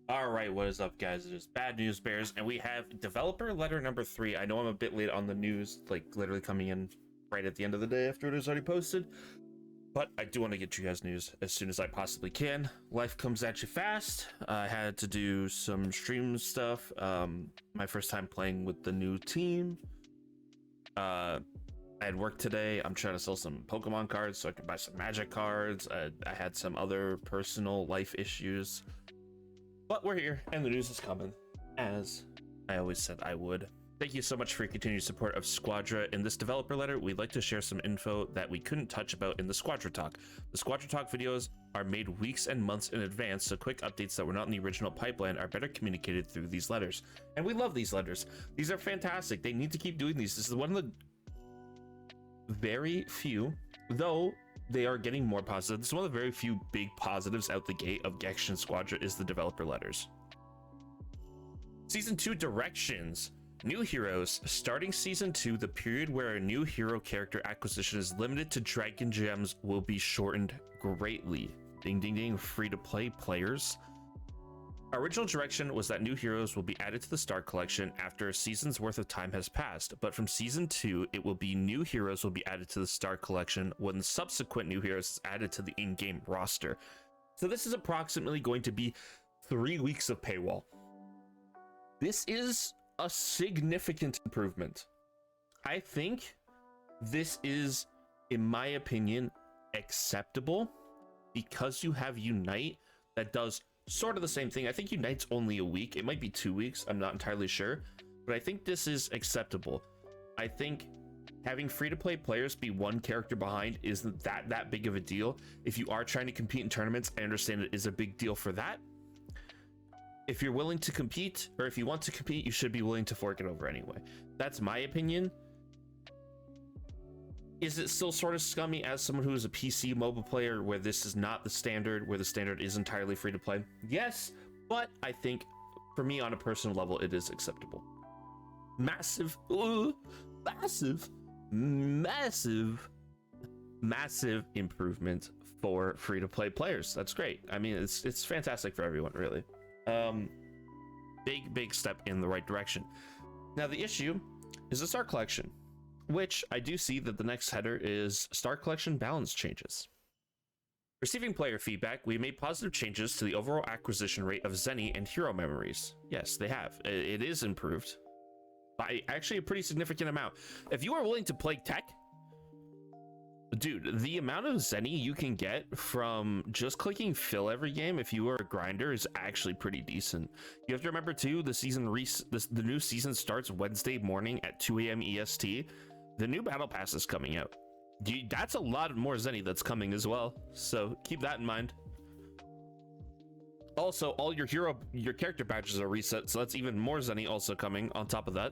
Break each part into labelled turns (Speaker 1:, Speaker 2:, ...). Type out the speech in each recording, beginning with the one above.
Speaker 1: All right, what is up, guys? It is Bad News Bears, and we have developer letter number 3. I know I'm a bit late on the news, like literally coming in right at the end of the day after it was already posted, but I do want to get you guys news as soon as I possibly can. Life comes at you fast. I had to do some stream stuff. My first time playing with the new team. I had work today. I'm trying to sell some Pokemon cards so I can buy some Magic cards. I had some other personal life issues. But we're here, and the news is coming, as I always said I would. Thank you so much for your continued support of Squadra. In this developer letter, we'd like to share some info that we couldn't touch about in the Squadra Talk. The Squadra Talk videos are made weeks and months in advance, so quick updates that were not in the original pipeline are better communicated through these letters. And we love these letters. These are fantastic. They need to keep doing these. This is one of the very few, though they are getting more positive. This is one of the very few big positives out the gate of Gekishin Squadra is the developer letters. Season 2 directions. New heroes. Starting Season 2, the period where a new hero character acquisition is limited to Dragon Gems will be shortened greatly. Ding ding ding, free-to-play players. Original direction was that new heroes will be added to the Star Collection after a season's worth of time has passed, but from Season 2, it will be new heroes will be added to the Star Collection when subsequent new heroes is added to the in-game roster. So this is approximately going to be 3 weeks of paywall. This is a significant improvement. I think this is, in my opinion, acceptable because you have Unite that does sort of the same thing. I think Unite's only a week. It might be 2 weeks. I'm not entirely sure, but I think this is acceptable. I think having free-to-play players be one character behind isn't that big of a deal. If you are trying to compete in tournaments, I understand it is a big deal for that. If you're willing to compete, or if you want to compete, you should be willing to fork it over anyway. That's my opinion. Is it still sort of scummy as someone who is a PC mobile player where this is not the standard, where the standard is entirely free to play? Yes, but I think for me on a personal level, it is acceptable. Massive improvement for free to play players. That's great. I mean, it's fantastic for everyone, really. Big step in the right direction. Now the issue is the Star Collection, which I do see that the next header is Star Collection balance changes. Receiving player feedback, we made positive changes to the overall acquisition rate of Zenny and hero memories. Yes, they have. It is improved by actually a pretty significant amount. If you are willing to play tech, dude, the amount of Zenny you can get from just clicking fill every game if you are a grinder is actually pretty decent. You have to remember too, the new season starts Wednesday morning at 2 a.m. EST. The new battle pass is coming out. That's a lot more Zenny that's coming as well, so keep that in mind. Also, all your character badges are reset, so that's even more Zenny also coming on top of that.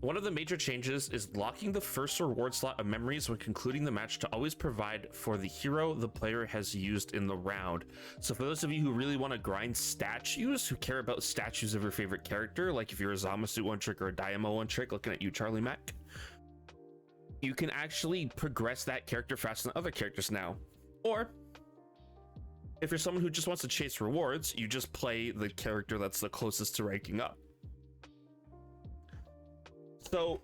Speaker 1: One of the major changes is locking the first reward slot of memories when concluding the match to always provide for the hero the player has used in the round. So for those of you who really want to grind statues, who care about statues of your favorite character, like if you're a Zamasu one trick or a Daimao one trick, looking at you, Charlie Mac, you can actually progress that character faster than other characters now. Or if you're someone who just wants to chase rewards, you just play the character that's the closest to ranking up. So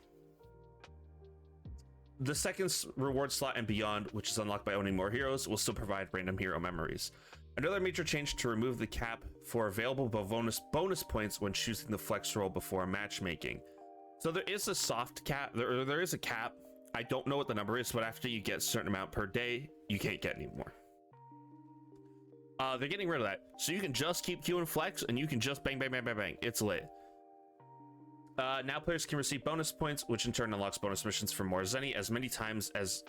Speaker 1: the second reward slot and beyond, which is unlocked by owning more heroes, will still provide random hero memories. Another major change to remove the cap for available bonus points when choosing the flex roll before matchmaking. So there is a soft cap, there is a cap. I don't know what the number is, but after you get a certain amount per day, you can't get any more. They're getting rid of that. So you can just keep queuing flex and you can just bang, bang, bang, bang, bang. It's lit. Now players can receive bonus points, which in turn unlocks bonus missions for more Zenny as many times as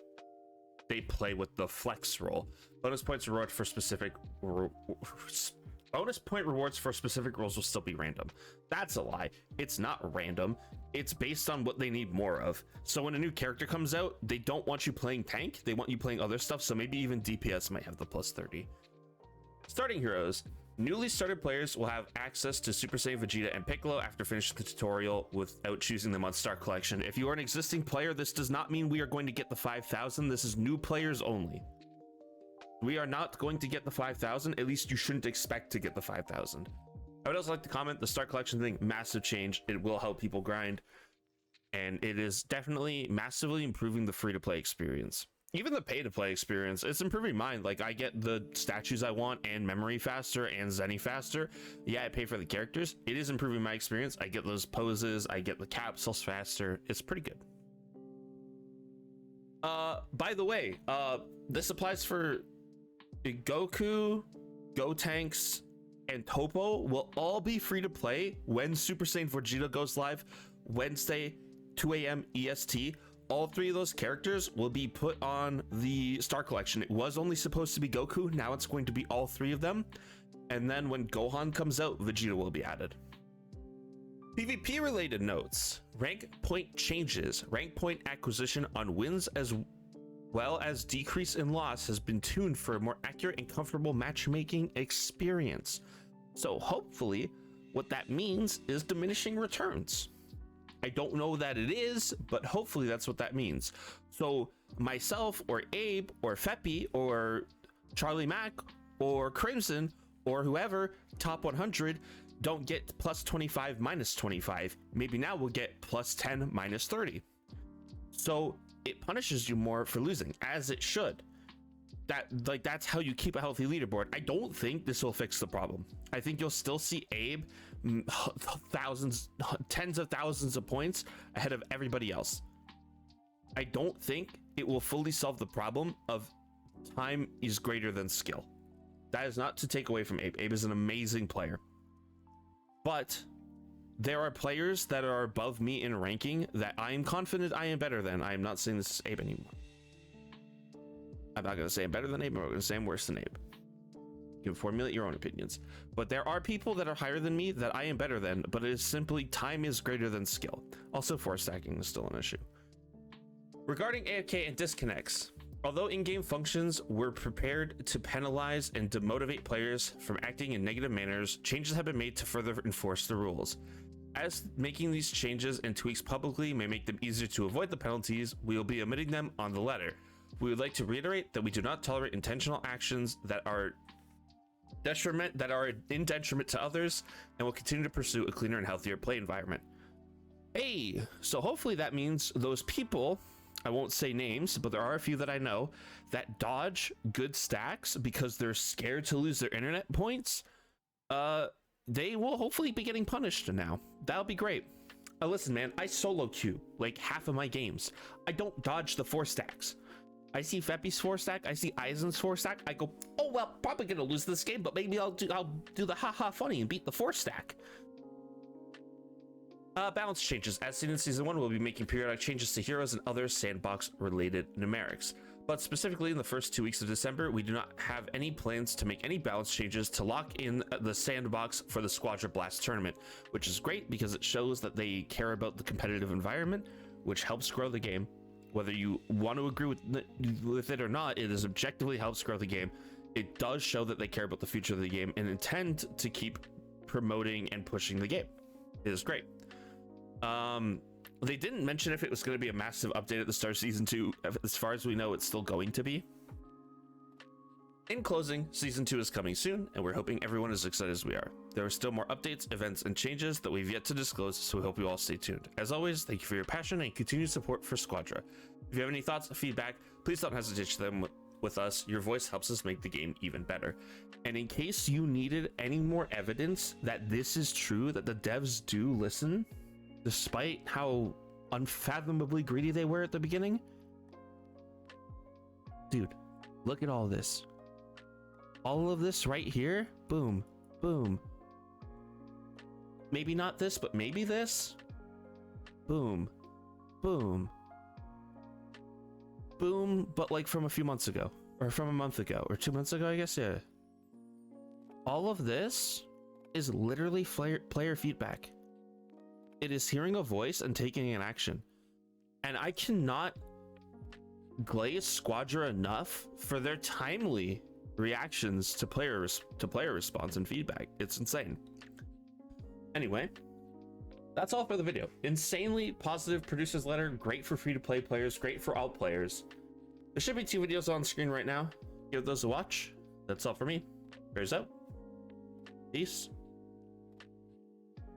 Speaker 1: they play with the flex roll. Bonus points rewards for specific bonus point rewards for specific roles will still be random. That's a lie. It's not random. It's based on what they need more of. So when a new character comes out, they don't want you playing tank. They want you playing other stuff. So maybe even DPS might have the plus 30. Starting heroes. Newly started players will have access to Super Saiyan Vegeta and Piccolo after finishing the tutorial without choosing them on Star Collection. If you are an existing player, this does not mean we are going to get the 5,000. This is new players only. We are not going to get the 5,000. At least you shouldn't expect to get the 5,000. I would also like to comment the start collection thing, massive change. It will help people grind. And it is definitely massively improving the free-to-play experience. Even the pay-to-play experience, it's improving mine. Like, I get the statues I want and memory faster and Zenny faster. Yeah, I pay for the characters. It is improving my experience. I get those poses. I get the capsules faster. It's pretty good. By the way, this applies for Goku, Gotenks, and Topo will all be free to play when Super Saiyan Vegeta goes live Wednesday, 2 a.m. EST. All three of those characters will be put on the Star Collection. It was only supposed to be Goku. Now it's going to be all three of them. And then when Gohan comes out, Vegeta will be added. PvP related notes. Rank point changes. Rank point acquisition on wins as well as decrease in loss has been tuned for a more accurate and comfortable matchmaking experience. So hopefully what that means is diminishing returns. I don't know that it is, but hopefully that's what that means. So myself or Abe or Feppy or Charlie Mack or Crimson or whoever, top 100, don't get plus 25 minus 25. Maybe now we'll get plus 10 minus 30. So it punishes you more for losing, as it should. That's how you keep a healthy leaderboard. I don't think this will fix the problem. I think you'll still see Abe thousands, tens of thousands of points ahead of everybody else. I don't think it will fully solve the problem of time is greater than skill. That is not to take away from Abe. Abe is an amazing player. But there are players that are above me in ranking that I am confident I am better than. I am not saying this is Abe anymore. I'm not going to say I'm better than Abe, but I'm going to say I'm worse than Abe. You can formulate your own opinions. But there are people that are higher than me that I am better than, but it is simply time is greater than skill. Also, force stacking is still an issue. Regarding AFK and disconnects, although in-game functions were prepared to penalize and demotivate players from acting in negative manners, changes have been made to further enforce the rules. As making these changes and tweaks publicly may make them easier to avoid the penalties, we will be omitting them on the letter. We would like to reiterate that we do not tolerate intentional actions that are in detriment to others, and will continue to pursue a cleaner and healthier play environment. Hey, so hopefully that means those people, I won't say names, but there are a few that I know that dodge good stacks because they're scared to lose their internet points. They will hopefully be getting punished now. That'll be great. Listen, man, I solo queue like half of my games. I don't dodge the 4 stacks. I see Feppy's 4 stack, I see Aizen's 4 stack, I go, oh well, probably gonna lose this game, but maybe I'll do the haha funny and beat the 4 stack. Balance changes. As seen in season 1, we'll be making periodic changes to heroes and other sandbox related numerics. But specifically in the first 2 weeks of December, we do not have any plans to make any balance changes to lock in the sandbox for the Squadra Blast tournament, which is great because it shows that they care about the competitive environment, which helps grow the game. Whether you want to agree with it or not, it is objectively helps grow the game. It does show that they care about the future of the game and intend to keep promoting and pushing the game. It is great. They didn't mention if it was going to be a massive update at the start of season 2. As far as we know, it's still going to be. In closing, season 2 is coming soon, and we're hoping everyone is excited as we are. There are still more updates, events, and changes that we've yet to disclose, so we hope you all stay tuned. As always, thank you for your passion and continued support for Squadra. If you have any thoughts or feedback, please don't hesitate to share them with us. Your voice helps us make the game even better. And in case you needed any more evidence that this is true, that the devs do listen, despite how unfathomably greedy they were at the beginning, dude, look at all this. All of this right here, boom, boom. Maybe not this, but maybe this. Boom, boom, boom, but like from a few months ago, or from a month ago, or 2 months ago, I guess, yeah. All of this is literally player feedback. It is hearing a voice and taking an action. And I cannot glaze Squadra enough for their timely reactions to player response and feedback. It's insane. Anyway, that's all for the video. Insanely positive producer's letter, great for free-to-play players, great for all players. There should be 2 videos on screen right now. give those a watch. That's all for me. Bears out. Peace.